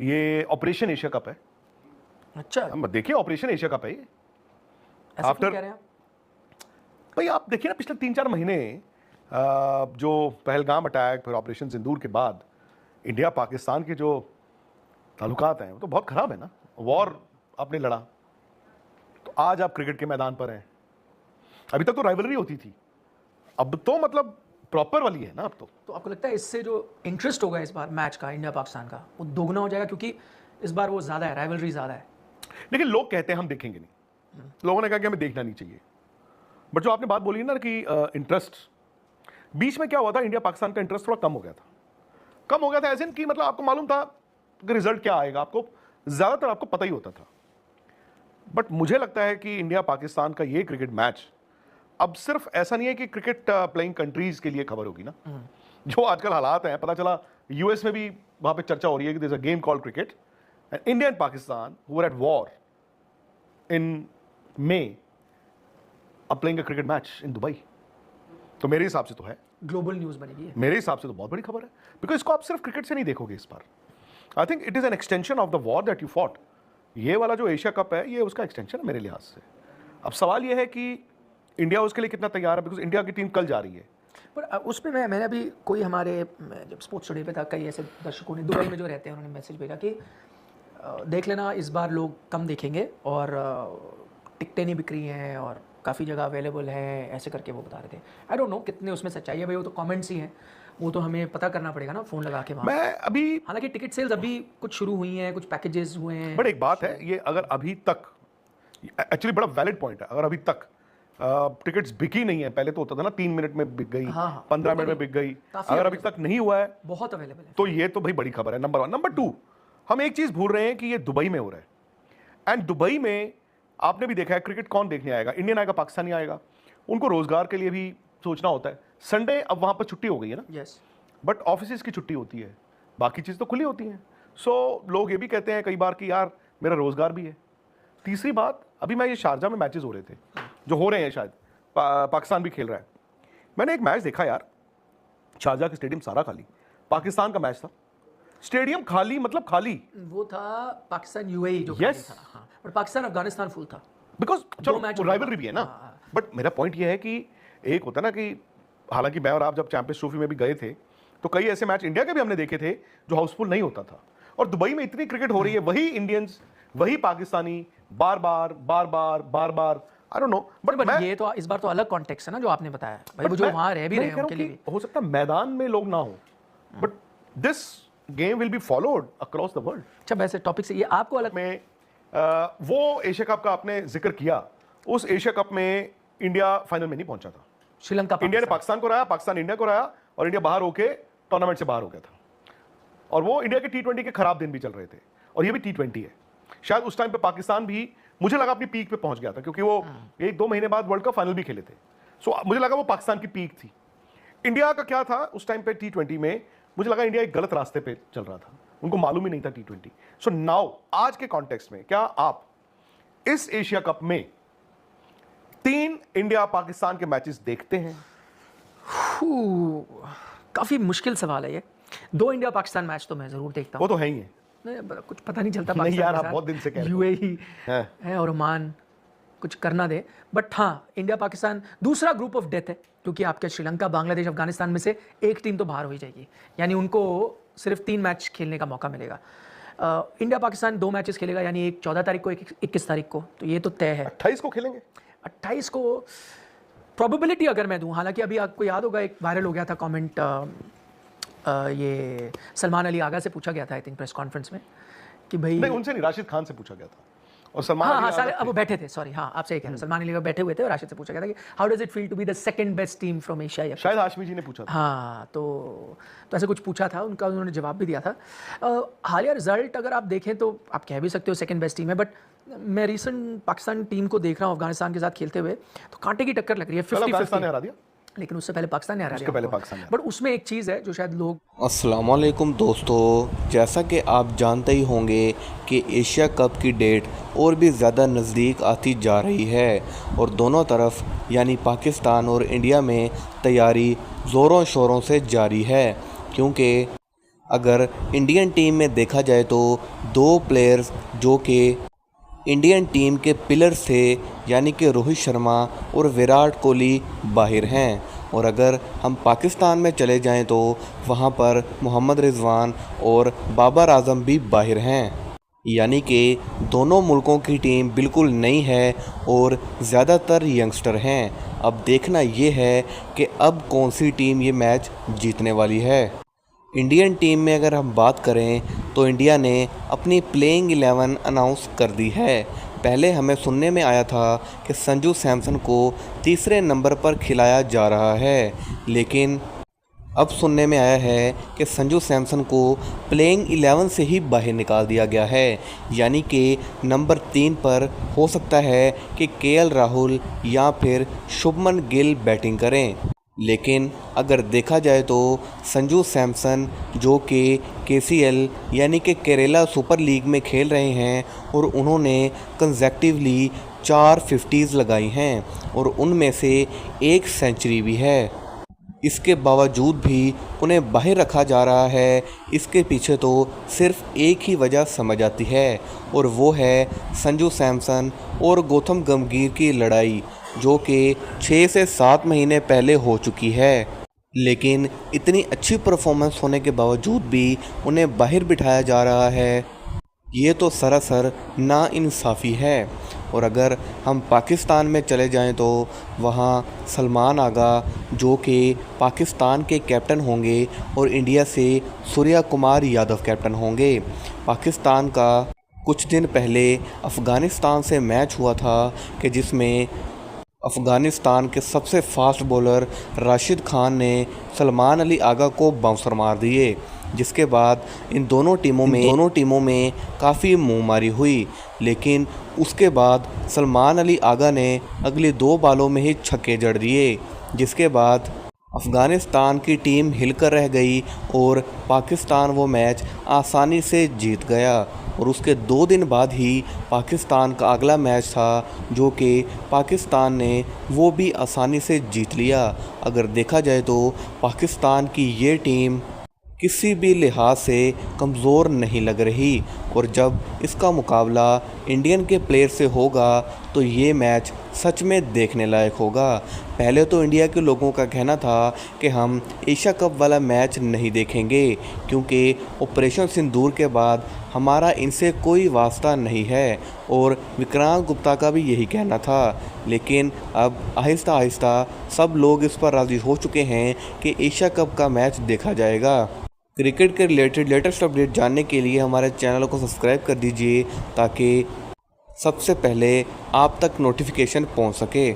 ये operation Asia cup है। अच्छा, देखिए ऑपरेशन एशिया कप है ये। ऐसा क्यों कह रहे हैं आप? भाई आप देखिए ना, पिछले 3-4 महीने जो पहलगाम अटैक फिर ऑपरेशन सिंदूर के बाद इंडिया पाकिस्तान के जो ताल्लुकात हैं वो तो बहुत खराब है ना। वॉर आपने लड़ा, तो आज आप क्रिकेट के मैदान पर हैं। अभी तक तो राइवलरी होती थी, अब तो मतलब प्रॉपर वाली है ना अब तो आपको लगता है इससे जो इंटरेस्ट होगा इस बार मैच का इंडिया पाकिस्तान का वो दोगुना हो जाएगा, क्योंकि इस बार वो ज़्यादा है, राइवलरी ज़्यादा है। लेकिन लोग कहते हैं हम देखेंगे नहीं, लोगों ने कहा कि हमें देखना नहीं चाहिए। बट जो आपने बात बोली ना कि इंटरेस्ट, बीच में क्या हुआ था, इंडिया पाकिस्तान का इंटरेस्ट थोड़ा कम हो गया था ऐसे कि मतलब आपको मालूम था कि रिजल्ट क्या आएगा, आपको ज़्यादातर आपको पता ही होता था। बट मुझे लगता है कि इंडिया पाकिस्तान का ये क्रिकेट मैच अब सिर्फ ऐसा नहीं है कि क्रिकेट प्लेइंग कंट्रीज के लिए खबर होगी ना। जो आजकल हालात हैं, पता चला यूएस में भी वहां पे चर्चा हो रही है कि there is a game called cricket and India and Pakistan who were at war in May are playing a cricket match in Dubai. तो मेरे हिसाब से तो है, ग्लोबल न्यूज़ बनेगी। मेरे हिसाब से तो बहुत बड़ी खबर है, बिकॉज इसको आप सिर्फ क्रिकेट से नहीं देखोगे इस बार। I think it is an extension of the war that you fought. ये वाला जो एशिया कप है ये उसका एक्सटेंशन है मेरे लिहाज से। अब सवाल ये है कि इंडिया उसके लिए कितना तैयार है, बिकॉज इंडिया की टीम कल जा रही है। पर उसमें मैंने अभी कोई हमारे जब स्पोर्ट्स टुडे पे था, कई ऐसे दर्शकों ने दुबई में जो रहते हैं उन्होंने मैसेज भेजा कि देख लेना इस बार लोग कम देखेंगे और टिकटें नहीं बिक रही हैं और काफ़ी जगह अवेलेबल है, ऐसे करके वो बता रहे थे। आई डोंट नो कितने उसमें सच्चाई है भाई, वो तो कमेंट्स ही हैं, वो तो हमें पता करना पड़ेगा ना फ़ोन लगा के वहाँ। मैं अभी, हालांकि टिकट सेल्स अभी कुछ शुरू हुई हैं, कुछ पैकेजेस हुए हैं। बट एक बात है, ये अगर अभी तक, एक्चुअली बड़ा वैलिड पॉइंट है, अगर अभी तक टिकट्स बिकी नहीं है, पहले तो होता था ना 3 मिनट में बिक गई, 15 मिनट में बिक गई, अगर अभी तक नहीं हुआ है बहुत अवेलेबल है, तो ये तो भाई बड़ी खबर है, नंबर 1। नंबर 2, हम एक चीज भूल रहे हैं कि ये दुबई में हो रहा है। एंड दुबई में आपने भी देखा है क्रिकेट कौन देखने आएगा, इंडियन आएगा, पाकिस्तानी आएगा, उनको रोजगार के लिए भी सोचना होता है। संडे अब वहां पर छुट्टी हो गई है ना, यस, बट ऑफिस की छुट्टी होती है, बाकी चीज़ तो खुली होती हैं। सो लोग ये भी कहते हैं कई बार कि यार मेरा रोजगार भी है। तीसरी बात, अभी मैं ये शारजा में मैचेस हो रहे थे, जो हो रहे हैं शायद, पाकिस्तान भी खेल रहा है। मैंने एक मैच देखा यार, शारजा का स्टेडियम सारा खाली, पाकिस्तान का मैच था, स्टेडियम खाली, मतलब खाली। वो था पाकिस्तान यूएई जो Yes. था, हाँ, और पाकिस्तान अफगानिस्तान फुल था, बिकॉज चलो मैच राइवलरी भी है ना। बट मेरा पॉइंट ये है कि एक होता है ना कि हालांकि मैं और आप जब चैंपियंस ट्रॉफी में भी गए थे तो कई ऐसे मैच इंडिया के भी हमने देखे थे जो हाउसफुल नहीं होता था। और दुबई में इतनी क्रिकेट हो रही है, वही इंडियंस, वही पाकिस्तानी, बार बार आई डोंट नो। बट ये तो इस बार तो अलग कॉन्टेक्स्ट है ना जो आपने बताया भाई, वो जो वहां रह भी रहे हैं उनके लिए हो सकता है मैदान में लोग ना हो, but this game will be followed across the world. अच्छा, वैसे टॉपिक से ये आपको अलग में वो एशिया कप का आपने जिक्र किया, उस एशिया कप में इंडिया फाइनल में नहीं पहुंचा था। श्रीलंका, इंडिया ने पाकिस्तान को हराया, पाकिस्तान इंडिया को हराया, और इंडिया बाहर होके टूर्नामेंट से बाहर हो गया था। और वो इंडिया के T20 के खराब दिन भी चल रहे थे, और ये भी T20 है। शायद उस टाइम पे पाकिस्तान भी, मुझे लगा अपनी पीक पे पहुंच गया था, क्योंकि वो 1-2 महीने बाद वर्ल्ड कप फाइनल भी खेले थे। सो मुझे लगा वो पाकिस्तान की पीक थी। इंडिया का क्या था उस टाइम पे T20 में, मुझे लगा इंडिया एक गलत रास्ते पे चल रहा था, उनको मालूम ही नहीं था T20। सो नाउ आज के कॉन्टेक्स्ट में क्या आप इस एशिया कप में 3 इंडिया पाकिस्तान के मैचेस देखते हैं? काफी मुश्किल सवाल है ये। 2 इंडिया पाकिस्तान मैच तो मैं जरूर देखता हूँ, वो तो है ही है। कुछ पता नहीं चलता नहीं यार, आप बहुत दिन से कह रहे हो। यूएई है और ओमान कुछ करना दे, बट हाँ इंडिया पाकिस्तान दूसरा ग्रुप ऑफ डेथ है, क्योंकि आपके श्रीलंका, बांग्लादेश, अफगानिस्तान में से एक टीम तो बाहर हो ही जाएगी, यानी उनको सिर्फ 3 मैच खेलने का मौका मिलेगा। इंडिया पाकिस्तान 2 मैचेस खेलेगा, यानी एक 14 तारीख को, एक 21 तारीख को, तो ये तो तय है। 28 को खेलेंगे, 28 को प्रोबेबिलिटी अगर मैं दूं, हालांकि अभी आपको याद होगा एक वायरल हो गया था कमेंट, ये सलमान अली आगा से पूछा गया था आई थिंक प्रेस कॉन्फ्रेंस में कि भाई, नहीं उनसे नहीं, राशिद खान से पूछा गया था, और सलमान हाँ सारे अब वो बैठे थे, सॉरी हाँ आप सही कह रहे हो, सलमान अली बैठे हुए थे और राशिद से पूछा गया था कि how does it feel to be the second best team from Asia, शायद हाशमी जी ने पूछा था। हाँ, तो ऐसे कुछ पूछा था उनका, उन्होंने जवाब भी दिया था। हालिया रिजल्ट अगर आप देखें तो आप कह भी सकते हो सेकंड बेस्ट टीम है, बट मैं रिसेंट पाकिस्तान टीम को देख रहा हूँ अफगानिस्तान के साथ खेलते हुए, तो कांटे की टक्कर लग रही है, 50-50 ने हरा दिया, लेकिन उससे पहले पाकिस्तान ने हरा दिया, पहले पाकिस्तान ने। बट उसमें एक चीज़ है जो शायद लोग, अस्सलाम वालेकुम दोस्तों, जैसा कि आप जानते ही होंगे कि एशिया कप की डेट और भी ज़्यादा नज़दीक आती जा रही है और दोनों तरफ यानी पाकिस्तान और इंडिया में तैयारी ज़ोरों शोरों से जारी है, क्योंकि अगर इंडियन टीम में देखा जाए तो दो प्लेयर्स जो कि इंडियन टीम के पिलर्स थे, यानी कि रोहित शर्मा और विराट कोहली बाहर हैं। और अगर हम पाकिस्तान में चले जाएं तो वहां पर मोहम्मद रिजवान और बाबर आजम भी बाहर हैं। यानी कि दोनों मुल्कों की टीम बिल्कुल नई है और ज़्यादातर यंगस्टर हैं। अब देखना ये है कि अब कौन सी टीम ये मैच जीतने वाली है। इंडियन टीम में अगर हम बात करें तो इंडिया ने अपनी प्लेइंग 11 अनाउंस कर दी है। पहले हमें सुनने में आया था कि संजू सैमसन को तीसरे नंबर पर खिलाया जा रहा है, लेकिन अब सुनने में आया है कि संजू सैमसन को प्लेइंग 11 से ही बाहर निकाल दिया गया है। यानी कि नंबर 3 पर हो सकता है कि केएल राहुल या फिर शुभमन गिल बैटिंग करें। लेकिन अगर देखा जाए तो संजू सैमसन जो कि केसीएल यानी कि केरला सुपर लीग में खेल रहे हैं और उन्होंने कंसेक्टिवली 4 50s लगाई हैं और उनमें से एक सेंचुरी भी है। इसके बावजूद भी उन्हें बाहर रखा जा रहा है। इसके पीछे तो सिर्फ एक ही वजह समझ आती है और वो है संजू सैमसन और गौतम गंभीर की लड़ाई, जो कि 6 से 7 महीने पहले हो चुकी है। लेकिन इतनी अच्छी परफॉर्मेंस होने के बावजूद भी उन्हें बाहर बिठाया जा रहा है, ये तो सरासर नाइंसाफ़ी है। और अगर हम पाकिस्तान में चले जाएं तो वहाँ सलमान आगा जो कि पाकिस्तान के कैप्टन होंगे और इंडिया से सूर्या कुमार यादव कैप्टन होंगे। पाकिस्तान का कुछ दिन पहले अफ़गानिस्तान से मैच हुआ था कि जिसमें अफ़गानिस्तान के सबसे फास्ट बॉलर राशिद खान ने सलमान अली आगा को बाउंसर मार दिए, जिसके बाद इन दोनों टीमों में काफ़ी मुँहमारी हुई। लेकिन उसके बाद सलमान अली आगा ने अगली 2 बालों में ही छक्के जड़ दिए, जिसके बाद अफ़गानिस्तान की टीम हिलकर रह गई और पाकिस्तान वो मैच आसानी से जीत गया। और उसके 2 दिन बाद ही पाकिस्तान का अगला मैच था जो कि पाकिस्तान ने वो भी आसानी से जीत लिया। अगर देखा जाए तो पाकिस्तान की ये टीम किसी भी लिहाज से कमज़ोर नहीं लग रही और जब इसका मुकाबला इंडियन के प्लेयर से होगा तो ये मैच सच में देखने लायक होगा। पहले तो इंडिया के लोगों का कहना था कि हम एशिया कप वाला मैच नहीं देखेंगे क्योंकि ऑपरेशन सिंदूर के बाद हमारा इनसे कोई वास्ता नहीं है, और विक्रांत गुप्ता का भी यही कहना था। लेकिन अब आहिस्ता आहिस्ता सब लोग इस पर राज़ी हो चुके हैं कि एशिया कप का मैच देखा जाएगा। क्रिकेट के रिलेटेड लेटेस्ट अपडेट जानने के लिए हमारे चैनल को सब्सक्राइब कर दीजिए ताकि सबसे पहले आप तक नोटिफिकेशन पहुंच सके।